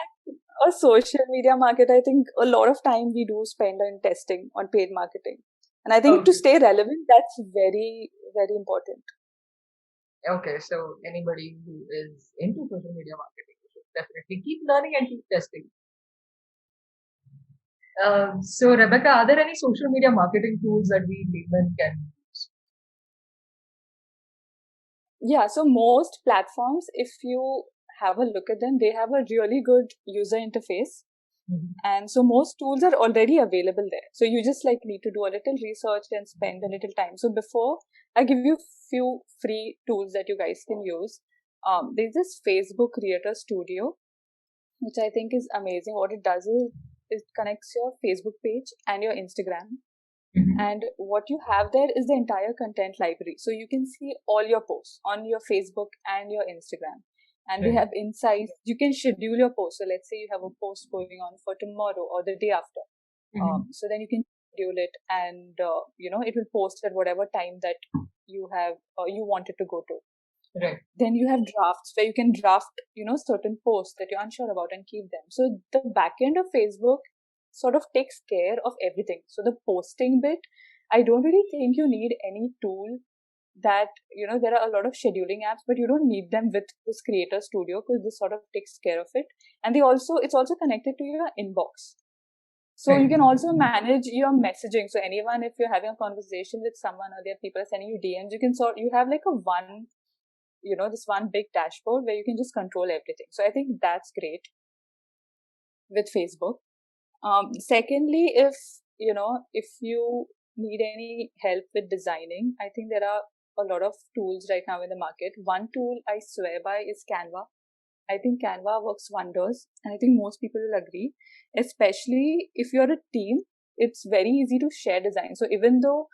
a social media market, I think a lot of time we do spend on testing on paid marketing. And I think to Okay. stay relevant, that's very, very important. Okay, so anybody who is into social media marketing should definitely keep learning and keep testing. So, Rebecca, are there any social media marketing tools that we laymen can use? Yeah, so most platforms, if you have a look at them, they have a really good user interface. Mhm. And so most tools are already available there. So you just like need to do a little research and spend a little time. So before I give you few free tools that you guys can use, there's this Facebook Creator Studio, which I think is amazing. What it does is it connects your Facebook page and your Instagram. Mhm. And what you have there is the entire content library. So you can see all your posts on your Facebook and your Instagram. And they Right. have insights. You can schedule your post. So let's say you have a post going on for tomorrow or the day after. Mhm. So then you can schedule it, and it will post at whatever time that you have you want it to go to. Right. Then you have drafts where you can draft, certain posts that you're unsure about and keep them. So the backend of Facebook sort of takes care of everything. So the posting bit, I don't really think you need any tool that, there are a lot of scheduling apps, but you don't need them with this Creator Studio because this sort of takes care of it. And it's also connected to your inbox. So you Right. can also manage your messaging. So anyone, if you're having a conversation with someone or there are people sending you DMs, you have like this one big dashboard where you can just control everything. So I think that's great with Facebook. Secondly, if you need any help with designing, I think there are a lot of tools right now in the market. One tool I swear by is Canva. I think Canva works wonders, and I think most people will agree. Especially if you're a team, it's very easy to share design. So even though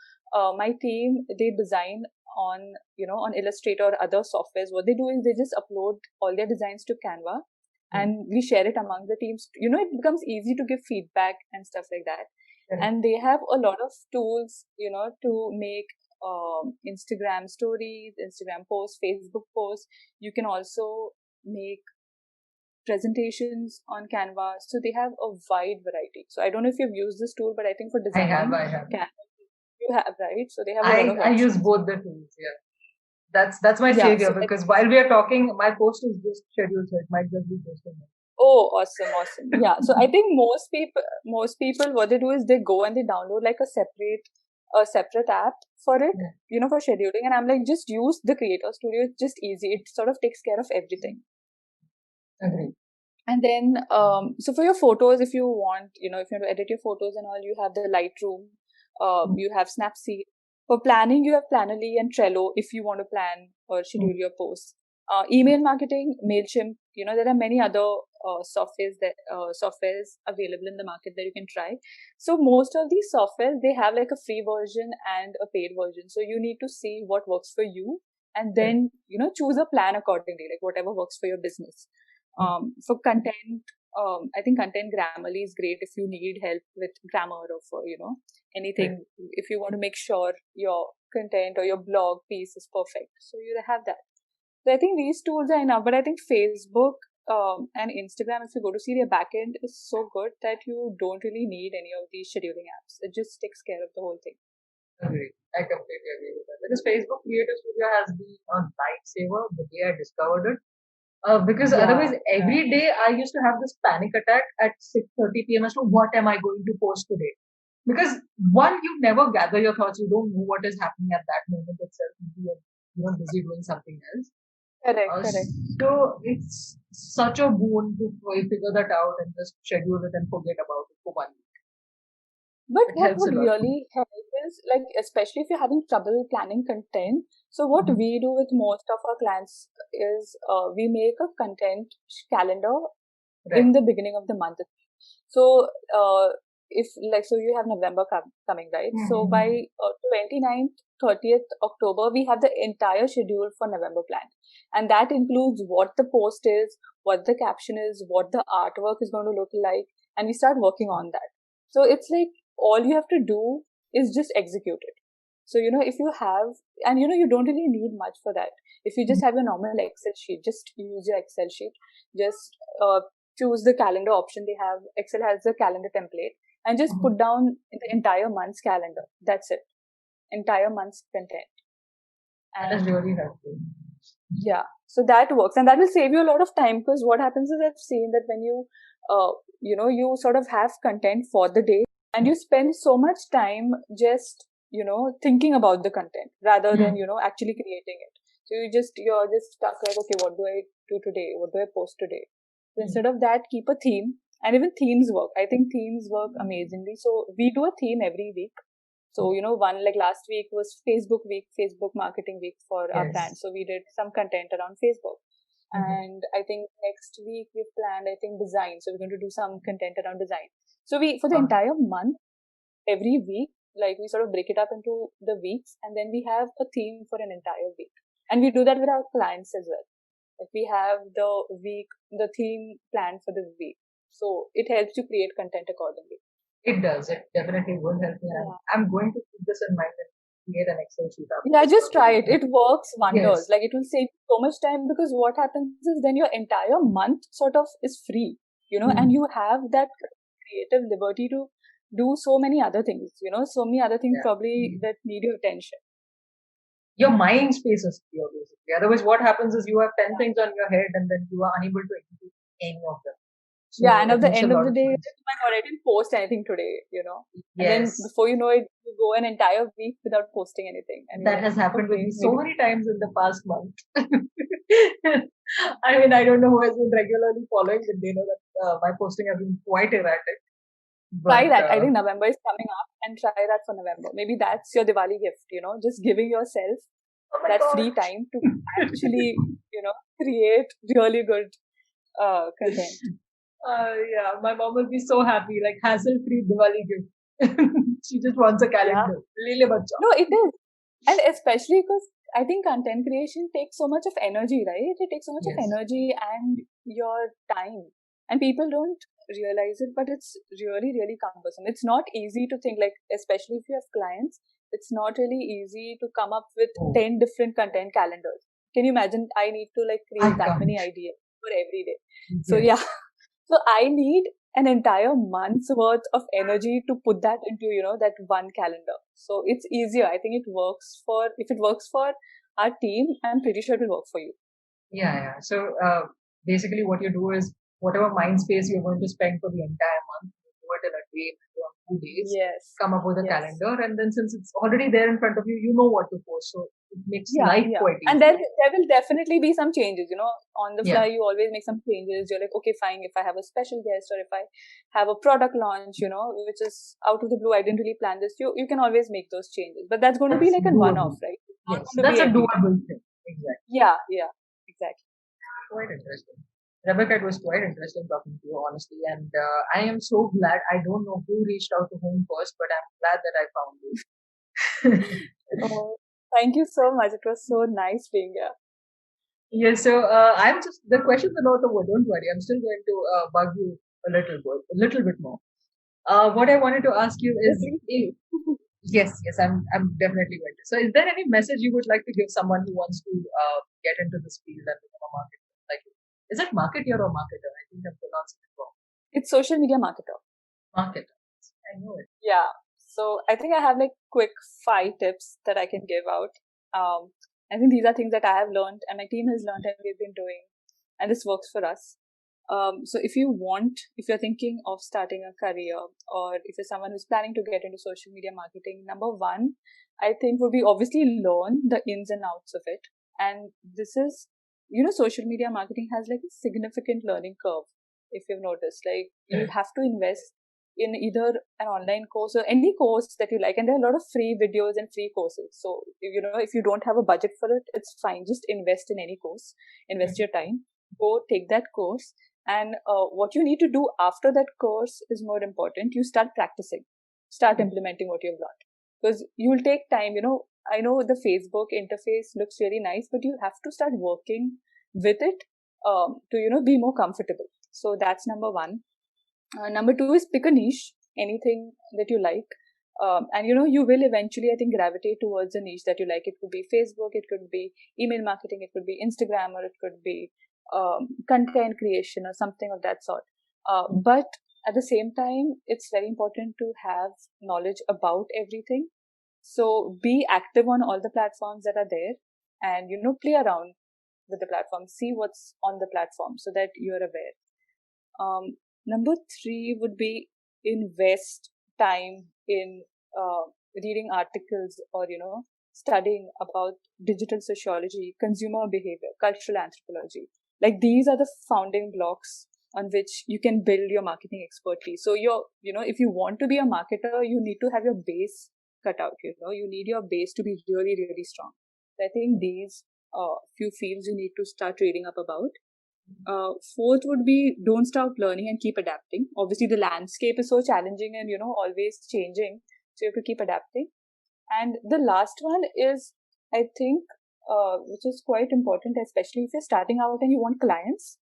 my team, they design on Illustrator or other softwares, what they do is they just upload all their designs to Canva, Right. and we share it among the teams. It becomes easy to give feedback and stuff like that. Right. And they have a lot of tools, to make Instagram stories, Instagram posts, Facebook posts. You can also make presentations on Canva. So they have a wide variety. So I don't know if you've used this tool, but I think for I have. designing, I have. Canva you have, right? So they have a lot of I use options. both the tools. Yeah. That's my Yeah. savior So because while we are talking, my post is just scheduled, so it might just be posted. oh, awesome, awesome. Yeah. So I think most people, what they do is they go and they download like a separate app for it, Yeah. for scheduling. And I'm like, just use the Creator Studio. It's just easy. It sort of takes care of everything. Agree. And then, so for your photos, if you want, if you want to edit your photos and all, you have the Lightroom, you have Snapseed. For planning, you have Plannerly and Trello if you want to plan or schedule your posts. Email marketing, MailChimp, there are many other softwares available in the market that you can try. So most of these softwares, they have like a free version and a paid version. So you need to see what works for you and then, choose a plan accordingly, like whatever works for your business. For content, I think Content Grammarly is great if you need help with grammar or for, anything, if you want to make sure your content or your blog piece is perfect. So you have that. So I think these tools are enough, but I think Facebook and Instagram, if you go to see their backend, is so good that you don't really need any of these scheduling apps. It just takes care of the whole thing. Agree. I completely agree with that. Because Facebook Creator Studio has been a lifesaver the day I discovered it. Because otherwise, every day I used to have this panic attack at 6:30 p.m. as to what am I going to post today. Because one, you never gather your thoughts. You don't know what is happening at that moment itself. You're busy doing something else. Correct. So it's such a boon to figure that out and just schedule it and forget about it for 1 week. But It what helps a would lot. really help is, like, especially if you're having trouble planning content. So what we do with most of our clients is we make a content calendar in the beginning of the month. So so you have November coming, right? So by 29th, 30th October, we have the entire schedule for November planned. And that includes what the post is, what the caption is, what the artwork is going to look like. And we start working on that. So it's like all you have to do is just execute it. So, if you have, and you don't really need much for that. If you just have a normal Excel sheet, just use your Excel sheet. Just choose the calendar option they have. Excel has the calendar template, and just put down the entire month's calendar. That's it. Entire month's content. And that is really helpful. Yeah. So that works. And that will save you a lot of time, because what happens is I've seen that when you, you sort of have content for the day and you spend so much time just, thinking about the content rather than, actually creating it. So you're just stuck like, okay, what do I do today? What do I post today? So instead of that, keep a theme. And even themes work. I think themes work amazingly. So we do a theme every week. So, one like last week was Facebook week, Facebook marketing week for our brand. So we did some content around Facebook. And I think next week we've planned, I think, design. So we're going to do some content around design. So for the entire month, every week, like we sort of break it up into the weeks, and then we have a theme for an entire week. And we do that with our clients as well. Like we have the theme planned for the week. So it helps you create content accordingly. It does. It definitely will help me. I'm going to keep this in mind and create an Excel sheet. Yeah, just try it. It works wonders. Like it will save so much time, because what happens is then your entire month sort of is free, and you have that creative liberty to do so many other things, so many other things probably that need your attention. Your mind space is clear, basically. Otherwise, what happens is you have 10 things on your head and then you are unable to execute any of them. So and at the end of the day, oh my God, I didn't post anything today, And then before you know it, you go an entire week without posting anything. And that has happened with me so many times in the past month. I mean, I don't know who has been regularly following, but they know that my posting has been quite erratic. Try that. I think November is coming up, and try that for November. Maybe that's your Diwali gift, just giving yourself that free time to actually, create really good content. My mom will be so happy, like hassle-free Diwali gift. She just wants a calendar. No, it is. And especially because I think content creation takes so much of energy, right? It takes so much of energy and your time. And people don't realize it, but it's really, really cumbersome. It's not easy to think, like, especially if you have clients, it's not really easy to come up with 10 different content calendars. Can you imagine? I need to create that many ideas for every day. So so I need an entire month's worth of energy to put that into, that one calendar. So it's easier. I think if it works for our team, I'm pretty sure it will work for you. So basically what you do is whatever mind space you're going to spend for the entire month, you do it in a day, or 2 days, come up with a calendar, and then since it's already there in front of you, you know what to post. So it makes life quite easy. And there will definitely be some changes, on the fly, you always make some changes. You're like, okay, fine, if I have a special guest or if I have a product launch, which is out of the blue, I didn't really plan this, you can always make those changes. But that's going to be like a one-off, right? That's a doable thing. Exactly. Yeah, exactly. Quite interesting. Rebecca, it was quite interesting talking to you, honestly. And I am so glad. I don't know who reached out to whom first, but I'm glad that I found you. Thank you so much. It was so nice being here. Yes, so I'm just the questions are not over. Don't worry, I'm still going to bug you a little bit more. What I wanted to ask you is, Please. yes, I'm definitely going to. So, is there any message you would like to give someone who wants to get into this field and become a marketer? Like, is it marketeer or marketer? I think I'm pronouncing it wrong. It's social media marketer. Marketer. I know it. Yeah. So I think I have like quick 5 tips that I can give out. I think these are things that I have learned and my team has learned and we've been doing, and this works for us. So if you're thinking of starting a career, or if you're someone who's planning to get into social media marketing, number one, I think would be obviously learn the ins and outs of it. And this is, social media marketing has like a significant learning curve. If you've noticed, like you have to invest in either an online course or any course that you like, and there are a lot of free videos and free courses. So if you don't have a budget for it, it's fine. Just invest in any course, invest your time, go take that course, and what you need to do after that course is more important. You start practicing, start implementing what you've learned, because you'll take time. I know the Facebook interface looks really nice, but you have to start working with it to be more comfortable. So that's number one. Number two is pick a niche, anything that you like. And you will eventually, I think, gravitate towards a niche that you like. It could be Facebook, it could be email marketing, it could be Instagram, or it could be content creation or something of that sort. But at the same time, it's very important to have knowledge about everything. So be active on all the platforms that are there, and play around with the platform, see what's on the platform so that you're aware. Number three would be invest time in reading articles, or studying about digital sociology, consumer behavior, cultural anthropology. Like these are the founding blocks on which you can build your marketing expertise. So if you want to be a marketer, you need to have your base cut out. You need your base to be really, really strong. So I think these few fields you need to start reading up about. Fourth would be don't stop learning and keep adapting. Obviously, the landscape is so challenging and always changing, so you have to keep adapting. And the last one is, I think, which is quite important, especially if you're starting out and you want clients,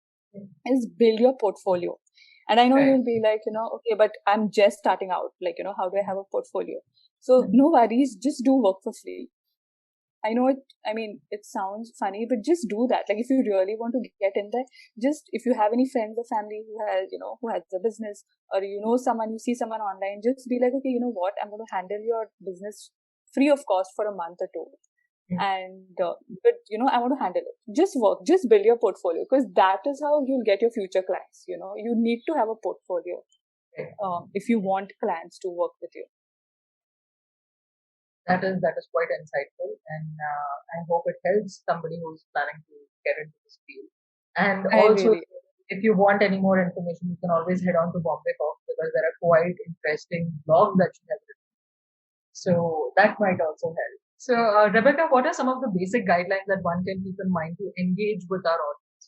is build your portfolio. And I know you'll be like, okay, but I'm just starting out. Like, how do I have a portfolio? So no worries, just do work for free. I know it sounds funny, but just do that. Like if you really want to get in there, just if you have any friends or family who has a business, or you see someone online, just be like, okay, you know what, I'm going to handle your business free of cost for a month or two. And, but I want to handle it. Just work, just build your portfolio, because that is how you'll get your future clients. You need to have a portfolio if you want clients to work with you. That is quite insightful, and I hope it helps somebody who's planning to get into this field. And also, if you want any more information, you can always head on to Bombay Talk, because there are quite interesting blogs that she has written. So that might also help. So, Rebecca, what are some of the basic guidelines that one can keep in mind to engage with our audience?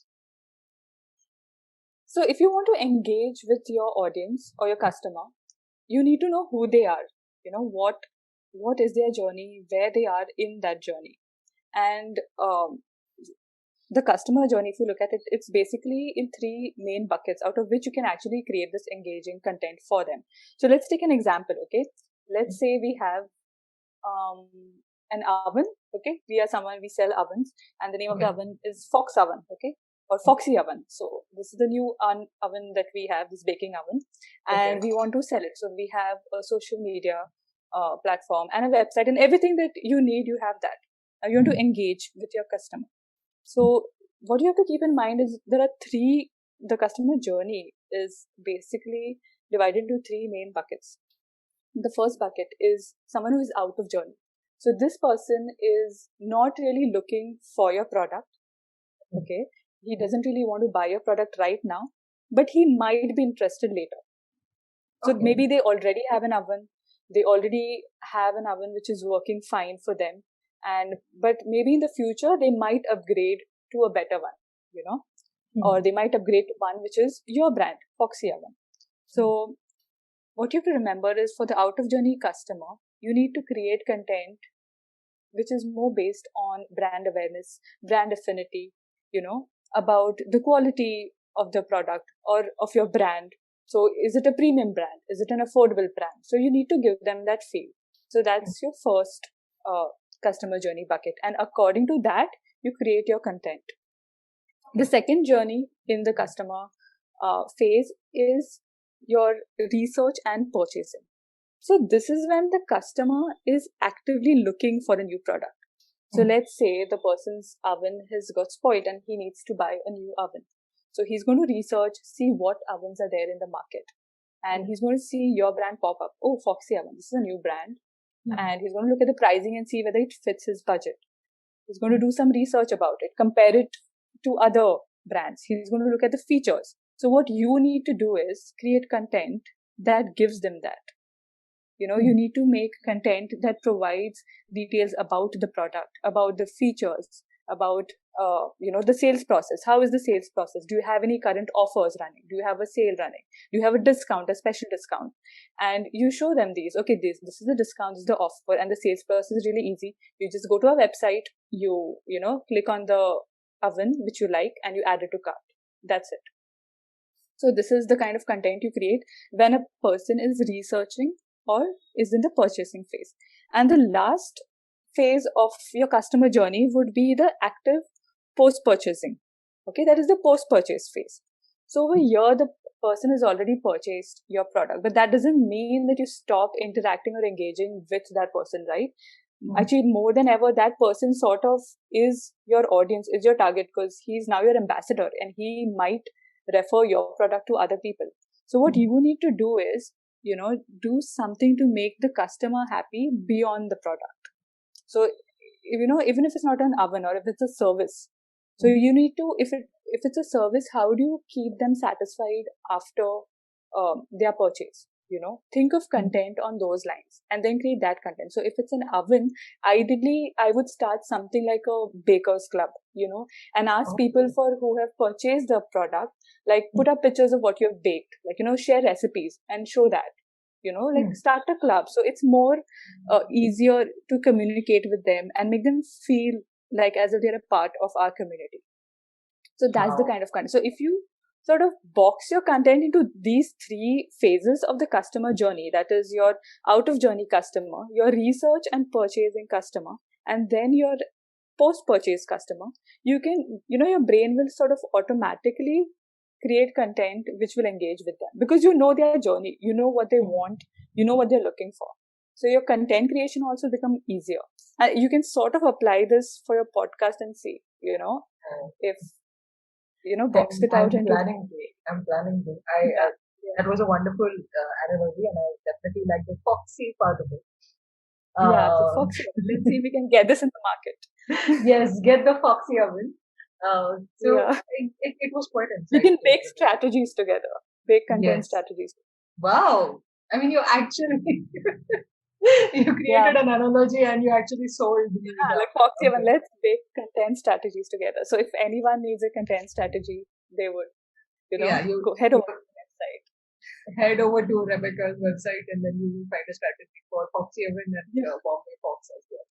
So, if you want to engage with your audience or your customer, you need to know who they are. What is their journey, where they are in that journey. And the customer journey, if you look at it, it's basically in 3 main buckets, out of which you can actually create this engaging content for them. So let's take an example, okay? Let's say we have an oven, okay? We sell ovens, and the name of the oven is Fox Oven, okay? Or Foxy Oven. So this is the new oven that we have, this baking oven, and we want to sell it. So we have a social media platform and a website, and everything that you need, you have that. You want to engage with your customer. So what you have to keep in mind is the customer journey is basically divided into 3 main buckets. The first bucket is someone who is out of journey. So this person is not really looking for your product. Okay. He doesn't really want to buy your product right now, but he might be interested later. So maybe they already have an oven. They already have an oven which is working fine for them. But maybe in the future, they might upgrade to a better one, or they might upgrade to one which is your brand, Foxy Oven. So what you have to remember is, for the out of journey customer, you need to create content which is more based on brand awareness, brand affinity, about the quality of the product or of your brand. So is it a premium brand? Is it an affordable brand? So you need to give them that feel. So that's your first customer journey bucket. And according to that, you create your content. The second journey in the customer phase is your research and purchasing. So this is when the customer is actively looking for a new product. So let's say the person's oven has got spoiled and he needs to buy a new oven. So he's going to research, see what ovens are there in the market. And he's going to see your brand pop up. Oh, Foxy Oven, this is a new brand. And he's going to look at the pricing and see whether it fits his budget. He's going to do some research about it, compare it to other brands. He's going to look at the features. So what you need to do is create content that gives them that. You need to make content that provides details about the product, about the features, about, the sales process. How is the sales process? Do you have any current offers running? Do you have a sale running? Do you have a discount, a special discount? And you show them these. Okay, this is the discount, this is the offer, and the sales process is really easy. You just go to our website, you click on the oven which you like, and you add it to cart. That's it. So this is the kind of content you create when a person is researching or is in the purchasing phase. And the last phase of your customer journey would be the active post-purchasing. Okay, that is the post-purchase phase. So over here, the person has already purchased your product, but that doesn't mean that you stop interacting or engaging with that person, right? Actually, more than ever, that person sort of is your audience, is your target, because he's now your ambassador and he might refer your product to other people. So what you need to do is, do something to make the customer happy beyond the product. So, even if it's not an oven or if it's a service, so you need to, if it's a service, how do you keep them satisfied after their purchase? Think of content on those lines and then create that content. So if it's an oven, ideally, I would start something like a baker's club, and ask people who have purchased the product, like put up pictures of what you have baked, like, share recipes and show that, start a club. So it's more easier to communicate with them and make them feel like as if they're a part of our community. So that's the kind of content. So if you sort of box your content into these three phases of the customer journey, that is your out of journey customer, your research and purchasing customer, and then your post-purchase customer, you can, your brain will sort of automatically create content which will engage with them because you know their journey, you know what they want, you know what they're looking for. So your content creation also become easier. And you can sort of apply this for your podcast and see, if box it out into. I'm planning to. That was a wonderful analogy, and I definitely like the foxy part of it. The foxy. Let's see if we can get this in the market. Yes, get the foxy oven. It was quite insightful. You can bake strategies together. Bake content strategies. Wow. I mean, you actually you created an analogy and you actually sold. Like Foxy Oven, let's bake content strategies together. So if anyone needs a content strategy, they would, go head over to the website. Head over to Rebecca's website and then you will find a strategy for Foxy Oven and Bombay Fox as well.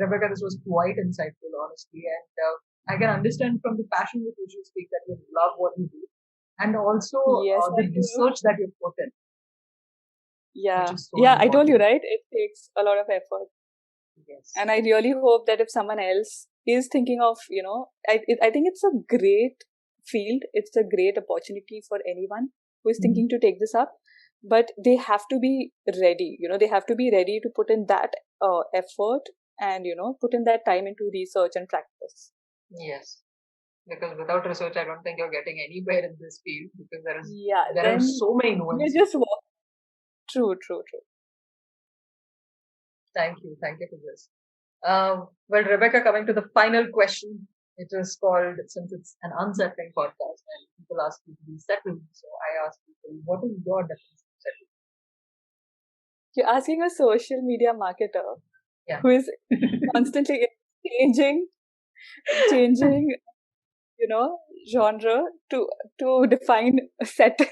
Rebecca, this was quite insightful, honestly, and I can understand from the passion with which you speak that you love what you do, and also the research that you put in. I told you, right? It takes a lot of effort. Yes. And I really hope that if someone else is thinking of, I think it's a great field. It's a great opportunity for anyone who is thinking to take this up. But they have to be ready. They have to be ready to put in that effort and, put in that time into research and practice. Yes. Because without research, I don't think you're getting anywhere in this field because there are so many nuances. You just walk. True. Thank you for this. Well, Rebecca, coming to the final question, it is called, since it's an unsettling podcast and people ask you to be settled, so I ask people, what is your definition of settled? You're asking a social media marketer who is constantly changing, genre to define settled.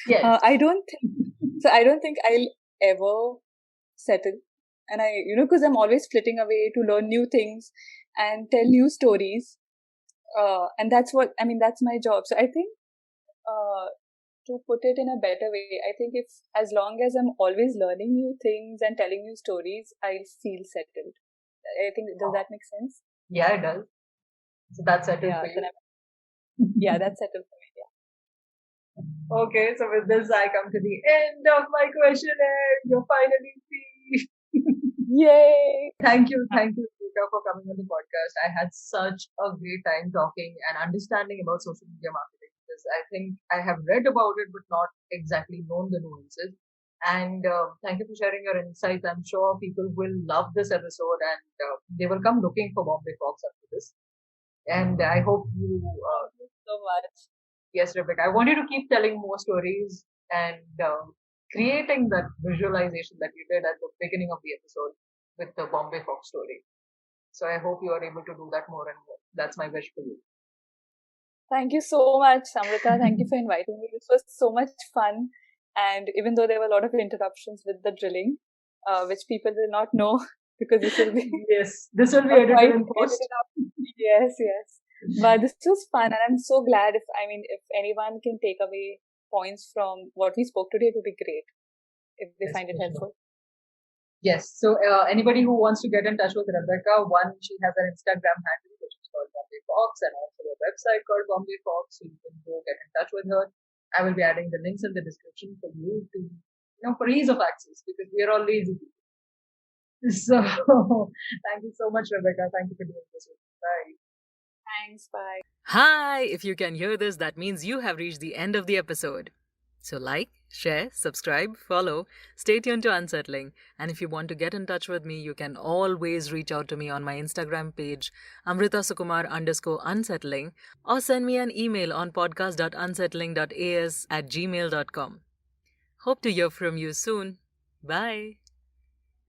Yes. I don't think I'll ever settle. And because I'm always flitting away to learn new things and tell new stories. And that's my job. So I think, to put it in a better way, I think if, as long as I'm always learning new things and telling new stories, I'll feel settled. I think, does that make sense? Yeah, it does. So that's settled for you. Yeah, that's settled for me. Yeah. Okay, so with this, I come to the end of my questionnaire. You're finally free. Yay! Thank you, Rita, for coming on the podcast. I had such a great time talking and understanding about social media marketing, because I think I have read about it but not exactly known the nuances. And thank you for sharing your insights. I'm sure people will love this episode, and they will come looking for Bombay Fox after this. And I hope you. Thank you so much. Yes, Rebecca. I want you to keep telling more stories and creating that visualization that you did at the beginning of the episode with the Bombay Fox story. So I hope you are able to do that more and more. That's my wish for you. Thank you so much, Amrita. Thank you for inviting me. This was so much fun. And even though there were a lot of interruptions with the drilling, which people will not know because this will be yes, this will be edited in post. Yes. But this was fun, and I'm so glad if anyone can take away points from what we spoke today, it would be great if they find it helpful. Yes. So anybody who wants to get in touch with Rebecca, she has an Instagram handle which is called Bombay Fox, and also a website called Bombay Fox. So you can go get in touch with her. I will be adding the links in the description for you to, for ease of access, because we are all lazy people. So thank you so much, Rebecca. Thank you for doing this with me. Bye. Thanks. Bye. Hi! If you can hear this, that means you have reached the end of the episode. So like, share, subscribe, follow, stay tuned to Unsettling. And if you want to get in touch with me, you can always reach out to me on my Instagram page, Amrita Sukumar _unsettling, or send me an email on podcast.unsettling.as@gmail.com. Hope to hear from you soon. Bye.